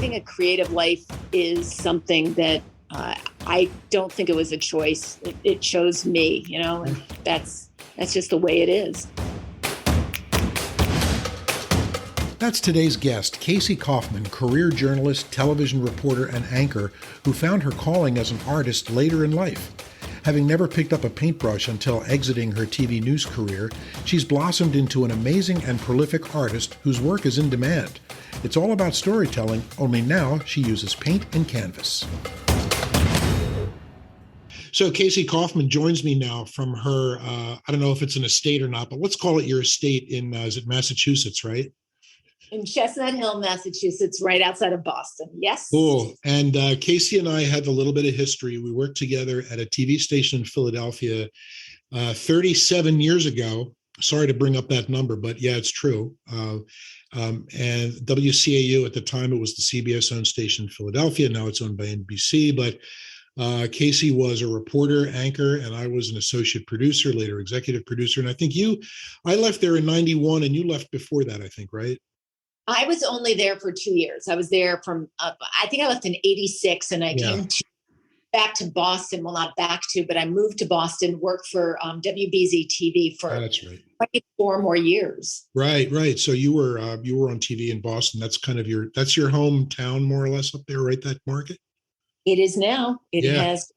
Living a creative life is something that I don't think it was a choice. It chose me, and that's just the way it is. That's today's guest, Kasey Kaufman, career journalist, television reporter, and anchor who found her calling as an artist later in life. Having never picked up a paintbrush until exiting her TV news career, she's blossomed into an amazing and prolific artist whose work is in demand. It's all about storytelling, only now she uses paint and canvas. So Kasey Kaufman joins me now from her, I don't know if it's an estate or not, but let's call it your estate in, is it Massachusetts, right? In Chestnut Hill, Massachusetts, right outside of Boston. Yes. Cool. And Kasey and I have a little bit of history. We worked together at a TV station in Philadelphia 37 years ago. Sorry to bring up that number, but yeah, it's true. And WCAU at the time, it was the CBS-owned station in Philadelphia. Now it's owned by NBC. But Kasey was a reporter, anchor, and I was an associate producer, later executive producer. And I think I left there in 91 and you left before that, I think, right? I was only there for 2 years. I was there from, I think I left in 86 and I came back to Boston. Well, not back to, but I moved to Boston, worked for WBZ TV for that's right. 24 more years. Right. So you were on TV in Boston. That's kind of your hometown, more or less, up there, right? That market? It is now. It has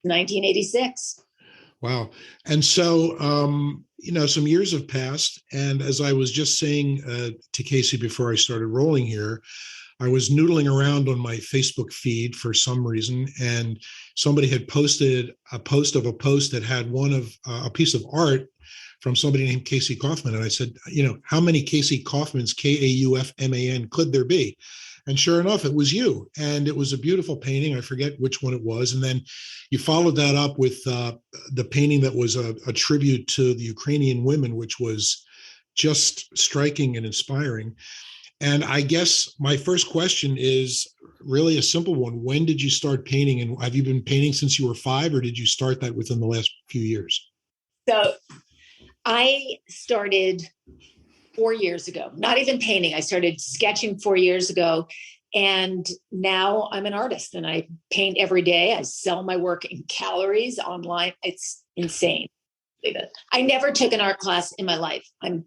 1986. Wow. And so, some years have passed. And as I was just saying to Kasey before I started rolling here, I was noodling around on my Facebook feed for some reason. And somebody had posted a post that had a piece of art from somebody named Kasey Kaufman. And I said, how many Kasey Kaufmans, Kaufman, could there be? And sure enough, it was you. And it was a beautiful painting. I forget which one it was. And then you followed that up with the painting that was a tribute to the Ukrainian women, which was just striking and inspiring. And I guess my first question is really a simple one. When did you start painting? And have you been painting since you were 5, or did you start that within the last few years? So I started 4 years ago, not even painting. I started sketching 4 years ago. And now I'm an artist and I paint every day. I sell my work in galleries online. It's insane. I never took an art class in my life. I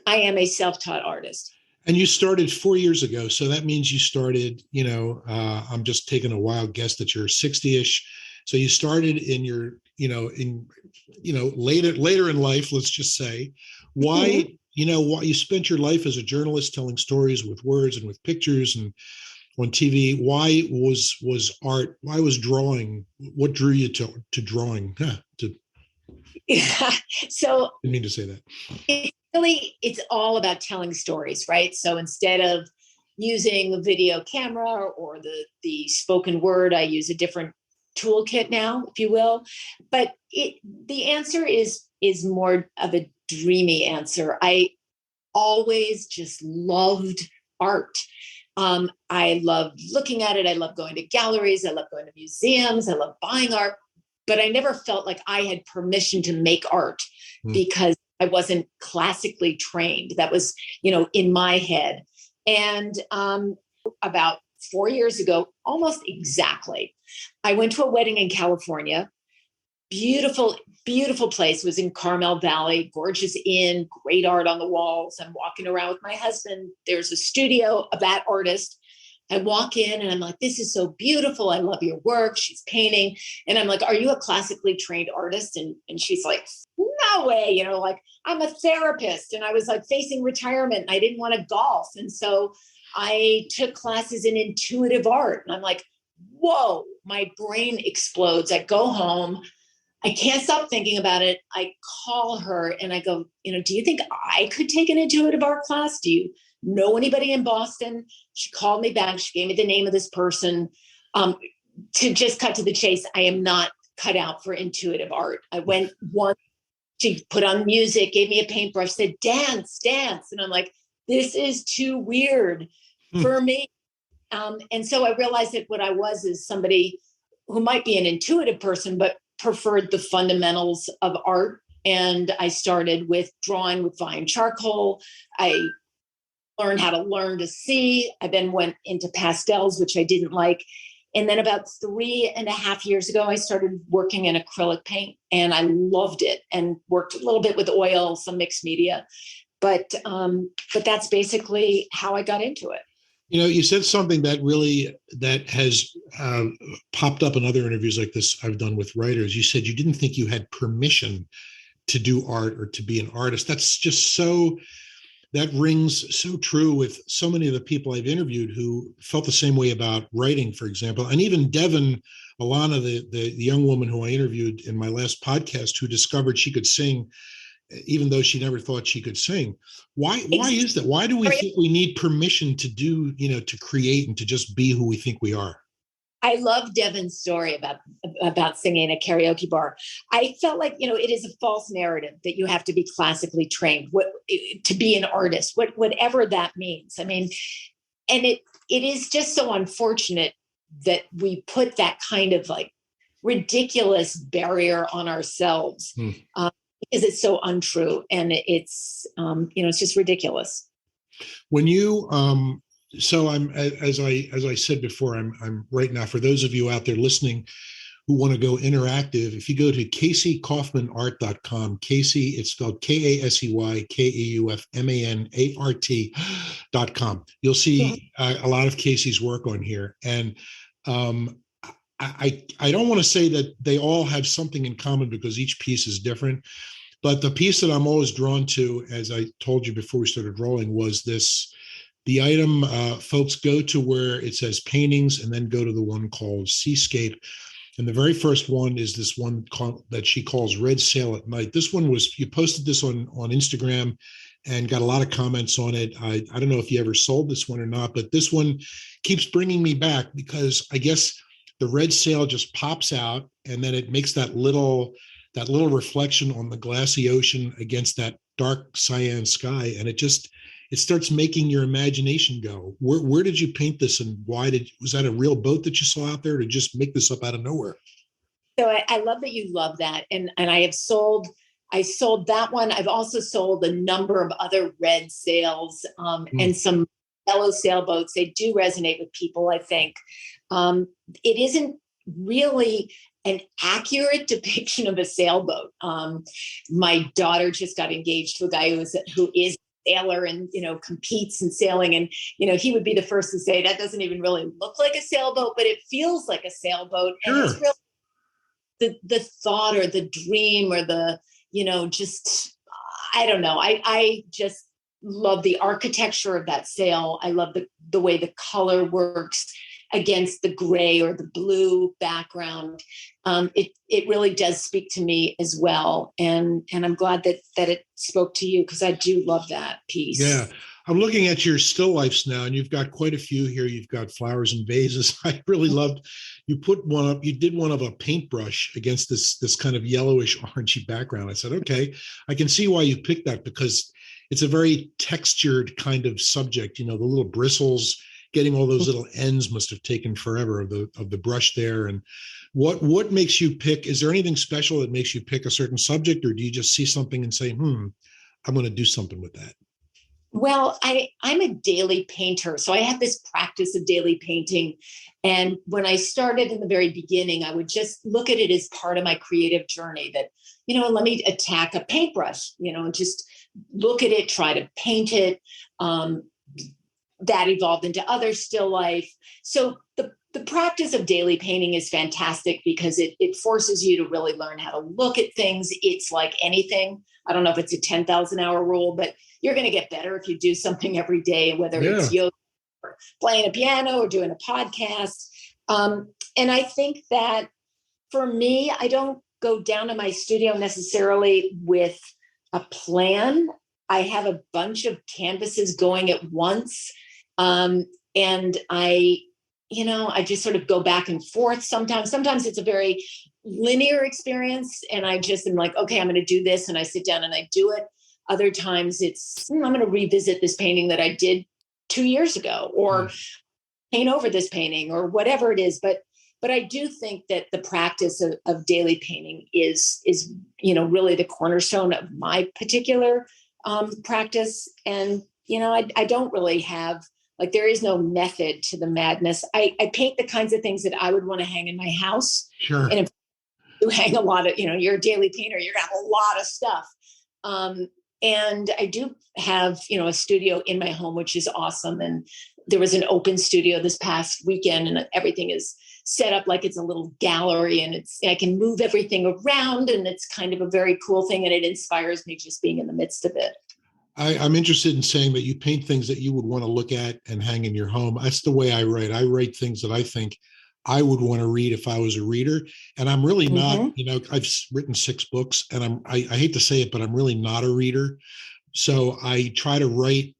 am a self-taught artist. And you started 4 years ago. So that means you started, I'm just taking a wild guess that you're 60-ish. So you started in your, later in life, let's just say. Why, why you spent your life as a journalist telling stories with words and with pictures and on TV. Why was art? Why was drawing? What drew you to drawing? So I didn't mean to say that. It's all about telling stories, right? So instead of using a video camera or the spoken word, I use a different toolkit now, if you will. But the answer is more of a dreamy answer. I always just loved art. I love looking at it. I love going to galleries. I love going to museums. I love buying art. But I never felt like I had permission to make art because I wasn't classically trained. That was, in my head. And about 4 years ago, almost exactly, I went to a wedding in California. Beautiful, beautiful place. It was in Carmel Valley, gorgeous inn, great art on the walls. I'm walking around with my husband. There's a studio of that artist. I walk in and I'm like, this is so beautiful. I love your work. She's painting. And I'm like, are you a classically trained artist? And she's like, no way. I'm a therapist. And I was like facing retirement and I didn't want to golf. And so I took classes in intuitive art. And I'm like, whoa, my brain explodes. I go home. I can't stop thinking about it. I call her and I go, do you think I could take an intuitive art class? Do you know anybody in Boston? She called me back. She gave me the name of this person. To just cut to the chase, I am not cut out for intuitive art. I went once, she put on music, gave me a paintbrush, said, dance. And I'm like, this is too weird for me. And so I realized that what I was is somebody who might be an intuitive person, but preferred the fundamentals of art. And I started with drawing with fine charcoal. I learn to see. I then went into pastels, which I didn't like. And then about 3.5 years ago, I started working in acrylic paint, and I loved it, and worked a little bit with oil, some mixed media. But that's basically how I got into it. You know, you said something that has popped up in other interviews like this I've done with writers. You said you didn't think you had permission to do art or to be an artist. That's just that rings so true with so many of the people I've interviewed who felt the same way about writing, for example. And even Devin Alana, the young woman who I interviewed in my last podcast, who discovered she could sing, even though she never thought she could sing. Why is that? Why do we think we need permission to do, to create and to just be who we think we are? I love Devin's story about singing at a karaoke bar. I felt like, it is a false narrative that you have to be classically trained to be an artist, whatever that means. I mean, and it is just so unfortunate that we put that kind of like ridiculous barrier on ourselves. Because it's so untrue, and it's it's just ridiculous. When you so I'm, as I said before, I'm right now, for those of you out there listening who want to go interactive, if you go to KaseyKaufmanArt.com, Kasey, it's spelled KaseyKaufmanArt.com. You'll see a lot of Kasey's work on here, and I don't want to say that they all have something in common because each piece is different, but the piece that I'm always drawn to, as I told you before we started rolling, was the item, folks, go to where it says paintings and then go to the one called Seascape. And the very first one is this one that she calls Red Sail at Night. This one you posted this on Instagram and got a lot of comments on it. I don't know if you ever sold this one or not, but this one keeps bringing me back because I guess the red sail just pops out, and then it makes that little reflection on the glassy ocean against that dark cyan sky, and it starts making your imagination go. Where did you paint this, and was that a real boat that you saw out there, to just make this up out of nowhere? So I love that you love that, and I sold that one. I've also sold a number of other red sails and some yellow sailboats. They do resonate with people, I think. It isn't really an accurate depiction of a sailboat. My daughter just got engaged to a guy who is a sailor and, competes in sailing. And, he would be the first to say that doesn't even really look like a sailboat, but it feels like a sailboat. Sure. And it's really the thought or the dream or the, just, I don't know. I just love the architecture of that sail. I love the way the color works against the gray or the blue background. It really does speak to me as well. And I'm glad that it spoke to you, because I do love that piece. Yeah. I'm looking at your still lifes now, and you've got quite a few here. You've got flowers and vases. I really loved, you put one up, you did one of a paintbrush against this kind of yellowish orangey background. I said, okay, I can see why you picked that, because it's a very textured kind of subject, the little bristles. Getting all those little ends must have taken forever of the brush there. And what makes you pick? Is there anything special that makes you pick a certain subject, or do you just see something and say, I'm going to do something with that? Well, I'm a daily painter, so I have this practice of daily painting. And when I started in the very beginning, I would just look at it as part of my creative journey, that, let me attack a paintbrush, and just look at it, try to paint it. That evolved into other still life. So the practice of daily painting is fantastic, because it forces you to really learn how to look at things. It's like anything. I don't know if it's a 10,000 hour rule, but you're going to get better if you do something every day, whether it's yoga or playing a piano or doing a podcast. And I think that for me, I don't go down to my studio necessarily with a plan. I have a bunch of canvases going at once. And I just sort of go back and forth. Sometimes it's a very linear experience, and I just am like, okay, I'm going to do this. And I sit down and I do it. Other times it's, I'm going to revisit this painting that I did 2 years ago, or paint over this painting, or whatever it is. But I do think that the practice of daily painting is really the cornerstone of my particular practice. And I don't really have, like, there is no method to the madness. I paint the kinds of things that I would want to hang in my house. Sure. And if you hang a lot of, you're a daily painter, you're gonna have a lot of stuff. And I do have, a studio in my home, which is awesome. And there was an open studio this past weekend, and everything is set up like it's a little gallery, and I can move everything around, and it's kind of a very cool thing. And it inspires me just being in the midst of it. I'm interested in saying that you paint things that you would want to look at and hang in your home. That's the way I write. I write things that I think I would want to read if I was a reader. And I'm really not, I've written 6 books, and I hate to say it, but I'm really not a reader. So I try to write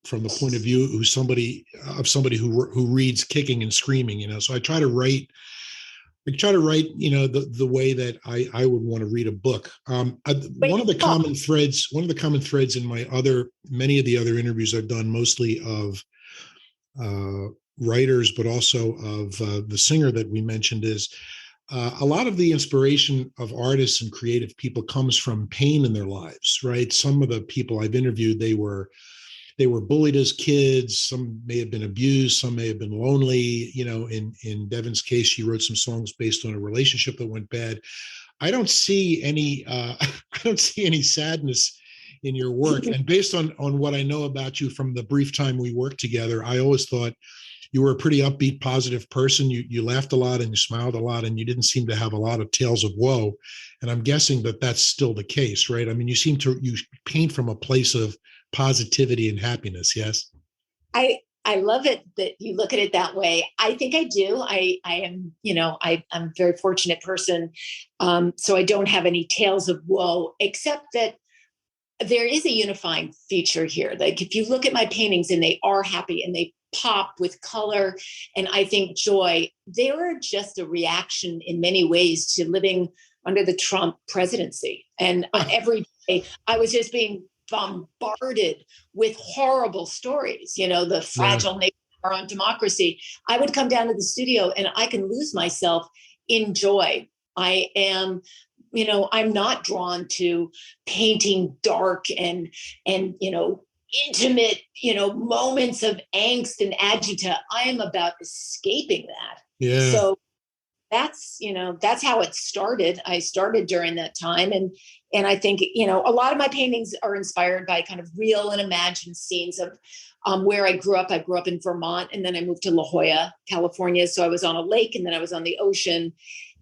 from the point of view of somebody who reads kicking and screaming, so I try to write, the way that I would want to read a book. One of the common threads in many of the other interviews I've done, mostly of writers, but also of the singer that we mentioned, is a lot of the inspiration of artists and creative people comes from pain in their lives, right? Some of the people I've interviewed, they were bullied as kids. Some may have been abused. Some may have been lonely. In Devin's case, she wrote some songs based on a relationship that went bad. I don't see any sadness in your work. And based on what I know about you from the brief time we worked together, I always thought you were a pretty upbeat, positive person. You laughed a lot and you smiled a lot, and you didn't seem to have a lot of tales of woe. And I'm guessing that that's still the case, right? I mean, you paint from a place of positivity and happiness. Yes. I love it that you look at it that way. I think I do. I am, I'm a very fortunate person. So I don't have any tales of woe, except that there is a unifying feature here. Like, if you look at my paintings and they are happy and they pop with color, and I think joy, they were just a reaction in many ways to living under the Trump presidency. And every day I was just being bombarded with horrible stories, the fragile nature of our own democracy. I would come down to the studio and I can lose myself in joy. I am, I'm not drawn to painting dark and intimate, moments of angst and agita. I am about escaping that. Yeah. So that's how it started. I started during that time. And I think, a lot of my paintings are inspired by kind of real and imagined scenes of where I grew up. I grew up in Vermont, and then I moved to La Jolla, California. So I was on a lake, and then I was on the ocean.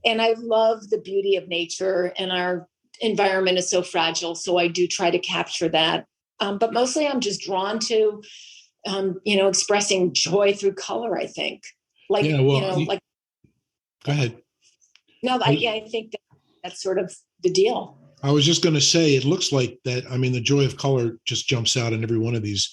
And I love the beauty of nature, and our environment is so fragile. So I do try to capture that. But mostly I'm just drawn to, expressing joy through color, I think. Like, go ahead. No, I think that's sort of the deal. I was just going to say, it looks like that. I mean, the joy of color just jumps out in every one of these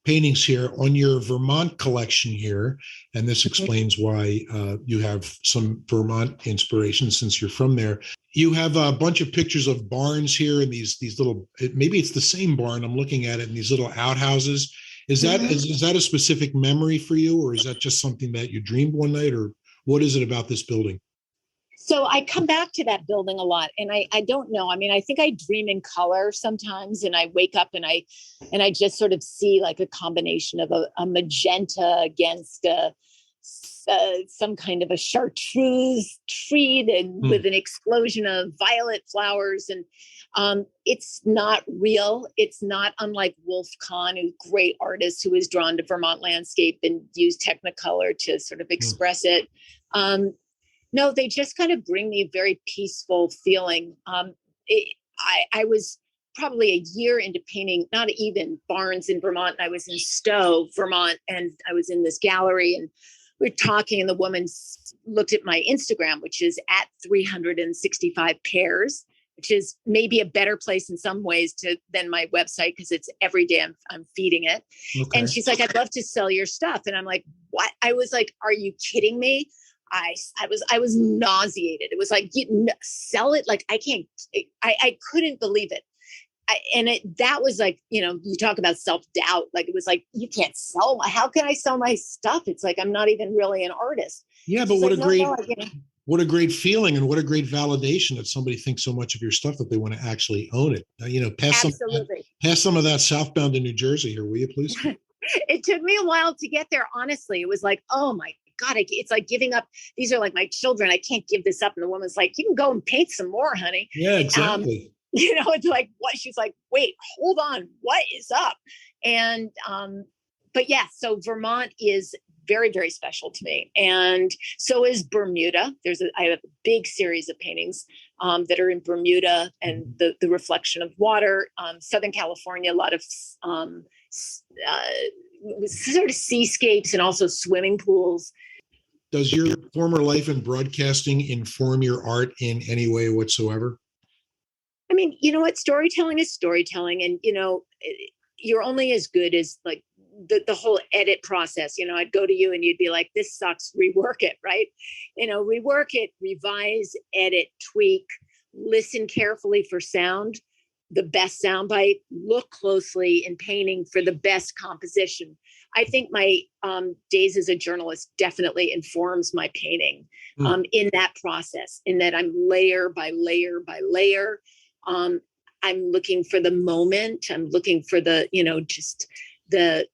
paintings here on your Vermont collection here. And this explains why you have some Vermont inspiration, since you're from there. You have a bunch of pictures of barns here, and these little, maybe it's the same barn. I'm looking at it, in these little outhouses. Is that is that a specific memory for you, or is that just something that you dreamed one night, or what is it about this building? So I come back to that building a lot, and I don't know. I mean, I think I dream in color sometimes, and I wake up and I just sort of see like a combination of a magenta against some kind of a chartreuse tree with an explosion of violet flowers. And it's not real. It's not unlike Wolf Kahn, a great artist who was drawn to Vermont landscape and used Technicolor to sort of express it. No, they just kind of bring me a very peaceful feeling. I was probably a year into painting, not even barns in Vermont. I was in Stowe, Vermont, and I was in this gallery, and we were talking, and the woman looked at my Instagram, which is at 365 pairs, which is maybe a better place in some ways than my website, because it's every day I'm feeding it. Okay. And she's like, I'd love to sell your stuff. And I'm like, what? I was like, are you kidding me? I was nauseated. It was like, sell it. Like, I couldn't believe it. That was like, you talk about self-doubt. Like, it was like, you can't sell. How can I sell my stuff? It's like, I'm not even really an artist. Yeah. But what a great, What a great feeling, and what a great validation that somebody thinks so much of your stuff that they want to actually own it. Absolutely. Pass some of that southbound to New Jersey here, will you please? It took me a while to get there. Honestly, it was like, oh my God, it's like giving up. These are like my children. I can't give this up. And the woman's like, you can go and paint some more, honey. Yeah, exactly. It's like, what? She's like, wait, hold on. What is up? And, but yeah, so Vermont is very, very special to me. And so is Bermuda. I have a big series of paintings that are in Bermuda, and the reflection of water. Southern California, a lot of sort of seascapes and also swimming pools. Does your former life in broadcasting inform your art in any way whatsoever? I mean, you know what? Storytelling is storytelling. And, you're only as good as like the whole edit process. I'd go to you and you'd be like, this sucks, rework it, right? Rework it, revise, edit, tweak, listen carefully for sound, the best sound bite, look closely in painting for the best composition. I think my days as a journalist definitely informs my painting in that process, in that I'm layer by layer by layer. I'm looking for the moment. I'm looking for the, just that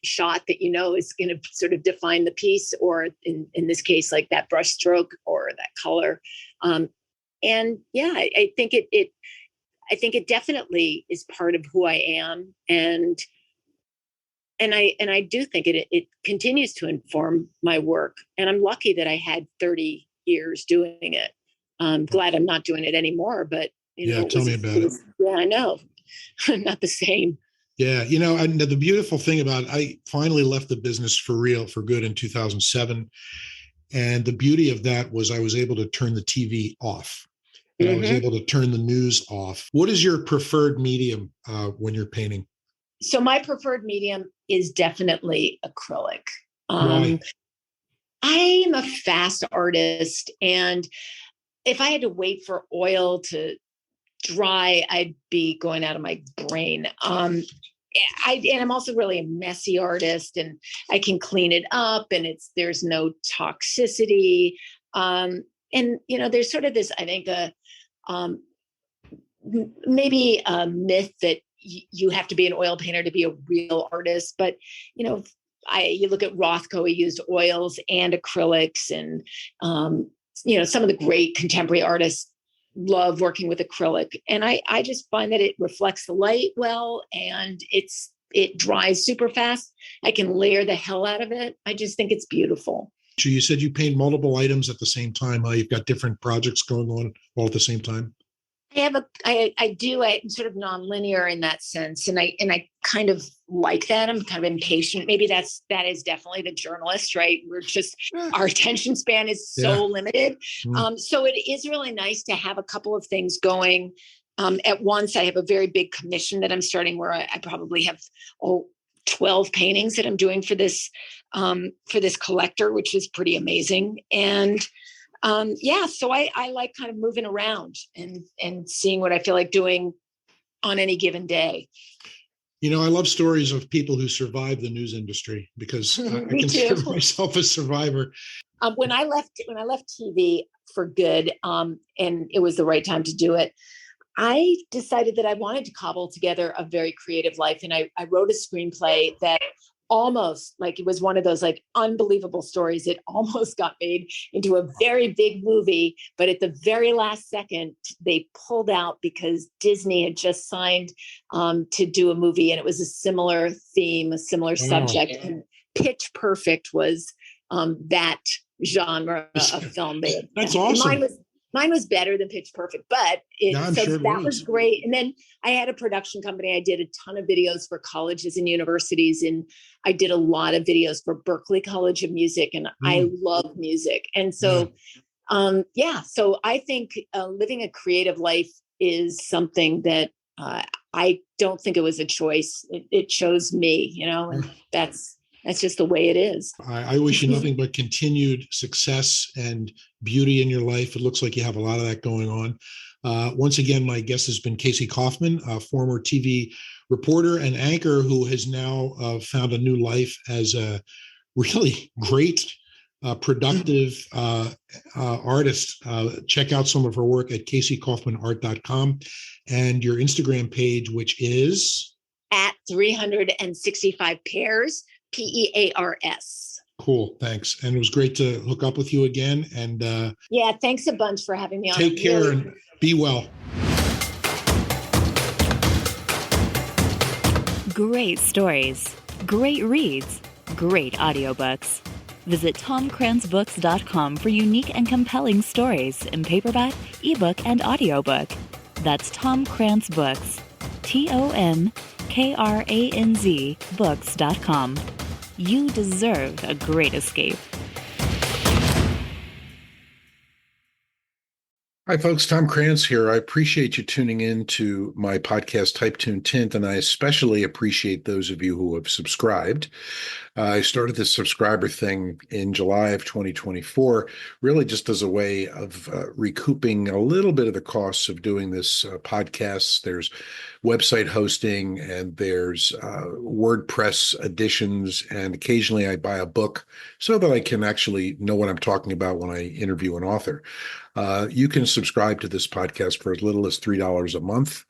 shot that, is going to sort of define the piece, or in this case, like that brush stroke or that color. And yeah, I think it definitely is part of who I am. And I do think it continues to inform my work. And I'm lucky that I had 30 years doing it. I'm glad I'm not doing it anymore, but tell me about it. Yeah, I know. Not the same. Yeah. And the beautiful thing about it, I finally left the business for real, for good in 2007. And the beauty of that was I was able to turn the TV off, and I was able to turn the news off. What is your preferred medium when you're painting? So my preferred medium is definitely acrylic. Why? I'm a fast artist, and if I had to wait for oil to dry, I'd be going out of my brain. And I'm also really a messy artist, and I can clean it up, and there's no toxicity. And there's sort of this, I think, maybe a myth that you have to be an oil painter to be a real artist. But you look at Rothko, he used oils and acrylics, and some of the great contemporary artists love working with acrylic. And I just find that it reflects the light well, and it dries super fast. I can layer the hell out of it. I just think it's beautiful. So you said you paint multiple items at the same time. You've got different projects going on all at the same time. I'm sort of nonlinear in that sense. And I kind of like that. I'm kind of impatient. Maybe that is definitely the journalist, right? Our attention span is so limited. So it is really nice to have a couple of things going at once. I have a very big commission that I'm starting, where I probably have 12 paintings that I'm doing for this collector, which is pretty amazing. And so I like kind of moving around and seeing what I feel like doing on any given day. I love stories of people who survive the news industry, because I consider myself a survivor. When I left TV for good, and it was the right time to do it, I decided that I wanted to cobble together a very creative life. And I wrote a screenplay that almost, like, it was one of those like unbelievable stories. It almost got made into a very big movie, but at the very last second, they pulled out because Disney had just signed to do a movie, and it was a similar theme, a similar subject. And Pitch Perfect was that genre of film. That's awesome. Mine was better than Pitch Perfect, but that was great. And then I had a production company. I did a ton of videos for colleges and universities, and I did a lot of videos for Berklee College of Music, and I love music. And so, so I think living a creative life is something that I don't think it was a choice. It chose me, and that's just the way it is. I wish you nothing but continued success and beauty in your life. It looks like you have a lot of that going on. Once again, my guest has been Kasey Kaufman, a former TV reporter and anchor who has now found a new life as a really great productive artist. Check out some of her work at KaseyKaufmanArt.com and your Instagram page, which is at 365 pairs, PEARS. Cool. Thanks. And it was great to hook up with you again. And yeah, thanks a bunch for having me on. Take care and be well. Great stories, great reads, great audiobooks. Visit TomKranzBooks.com for unique and compelling stories in paperback, ebook, and audiobook. That's Tom Kranz Books. TomKranz Books.com. You deserve a great escape. Hi, folks. Tom Kranz here. I appreciate you tuning in to my podcast, Type Tune Tint, and I especially appreciate those of you who have subscribed. I started this subscriber thing in July of 2024, really just as a way of recouping a little bit of the costs of doing this podcast. There's website hosting and there's WordPress additions, and occasionally I buy a book so that I can actually know what I'm talking about when I interview an author. You can subscribe to this podcast for as little as $3 a month.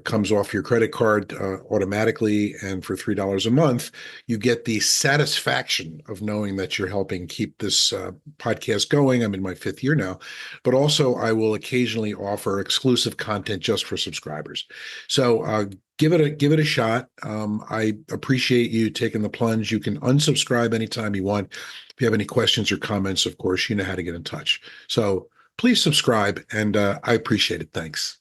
Comes off your credit card automatically, and for $3 a month, you get the satisfaction of knowing that you're helping keep this podcast going. I'm in my 5th year now, but also I will occasionally offer exclusive content just for subscribers. So give it a shot. I appreciate you taking the plunge. You can unsubscribe anytime you want. If you have any questions or comments, of course, you know how to get in touch. So please subscribe, and I appreciate it. Thanks.